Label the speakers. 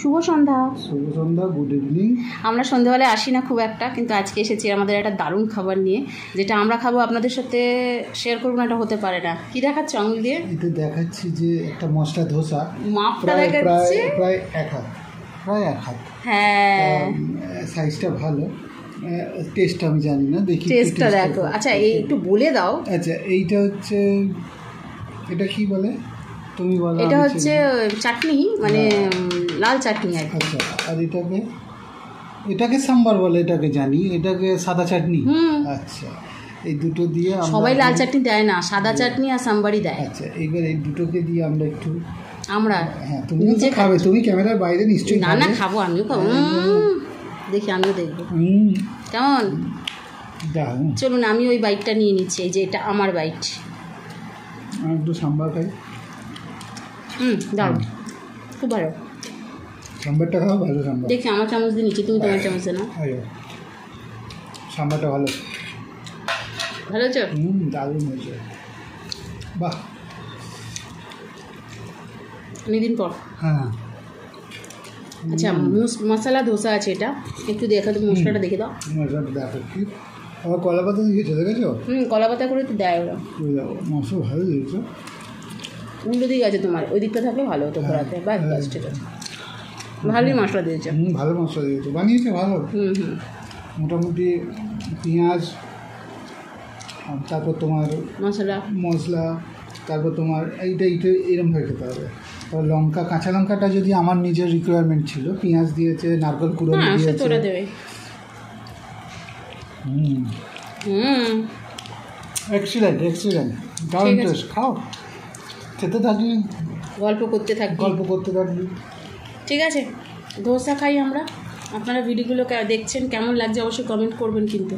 Speaker 1: শুভ সন্ধ্যা।
Speaker 2: শুভ সন্ধ্যা, good evening.
Speaker 1: আমরা সন্ধ্যাবেলায় আসি না খুব একটা, কিন্তু আজকে এসেছি আমাদের একটা দারুণ খাবার নিয়ে, যেটা আমরা খাবো, আপনাদের সাথে শেয়ার করবো না, এটা হতে পারে না। কি দেখাচ্ছ আঙুল দিয়ে?
Speaker 2: এটা দেখাচ্ছি যে একটা মশলা ধোসা,
Speaker 1: মাপটা দেখাচ্ছে
Speaker 2: প্রায় এক হাত।
Speaker 1: হ্যাঁ,
Speaker 2: সাইজটা ভালো, টেস্টটা আমি জানি না, দেখি
Speaker 1: টেস্টটা দেখো। আচ্ছা এই একটু বলে দাও।
Speaker 2: আচ্ছা এইটা হচ্ছে, এটা কি বলে তুমি বলো।
Speaker 1: এটা হচ্ছে চাটনি, মানে লাল চাটনি আর কি।
Speaker 2: আচ্ছা, আর এটাকে সাম্বার বলে, এটাকে জানি, এটাকে সাদা চাটনি। আচ্ছা, এই দুটো দিয়ে
Speaker 1: সবাই লাল চাটনি দেয় না, সাদা চাটনি আর সাম্বারই দেয়।
Speaker 2: আচ্ছা, এইবার এই দুটোকে দিয়ে আমরা একটু হ্যাঁ, তুমি
Speaker 1: নিজে
Speaker 2: খাবে, তুমি ক্যামেরার বাইরে নিশ্চয়ই
Speaker 1: না খাবো, আমিও খাবো। দেখি, আমিও দেখবো কেমন। চলুন, আমি ওই বাইকটা নিয়ে নিচ্ছি, এই যে এটা আমার বাইক।
Speaker 2: আমি একটু সাম্বার খাই।
Speaker 1: দারুণ, খুব ভালো।
Speaker 2: সাম্বারটা খাও, ভালো সাম্বার।
Speaker 1: দেখি, আমার চামচ দিয়ে নিচ্ছি, তুমি তোমার চামচ না।
Speaker 2: সাম্বারটা ভালো
Speaker 1: হয়েছে।
Speaker 2: দারুণ হয়েছে, বাহ,
Speaker 1: অনেকদিন পর।
Speaker 2: হ্যাঁ।
Speaker 1: আচ্ছা, মশলা ধোসা আছে, এটা একটু দেখা তো, মশলাটা দেখে দাও।
Speaker 2: মশলাটা দেখো, কি আবার কলা পাতা দিয়েছো, দেখেছো?
Speaker 1: কলা পাতা করে তো দেয় ওরা।
Speaker 2: মশলা ভালো দিয়েছো।
Speaker 1: উল্টো দিক আছে তোমার, ওই দিকটা থাকলে ভালো হতো করাতে। বাস, ঠিক আছে, ভালোই মশলা দিয়েছে।
Speaker 2: ভালো মশলা দিয়েছো, বানিয়েছে ভালো। মোটামুটি পেঁয়াজ, তারপর তোমার মশলা, তারপর তোমার এইটা এরমভাবে খেতে হবে। তারপর লঙ্কা, কাঁচা লঙ্কাটা যদি আমার নিজের রিকোয়ারমেন্ট ছিল, পেঁয়াজ দিয়েছে, নারকেল কুড়ো দিয়েছে। এক্সিলেন্ট, দারুণ টেস্ট। খাও, খেতে থাকলি,
Speaker 1: গল্প করতে
Speaker 2: থাকলি।
Speaker 1: ঠিক আছে, ধোসা খাই আমরা। আপনারা ভিডিওগুলো দেখছেন, কেমন লাগছে অবশ্যই কমেন্ট করবেন কিন্তু।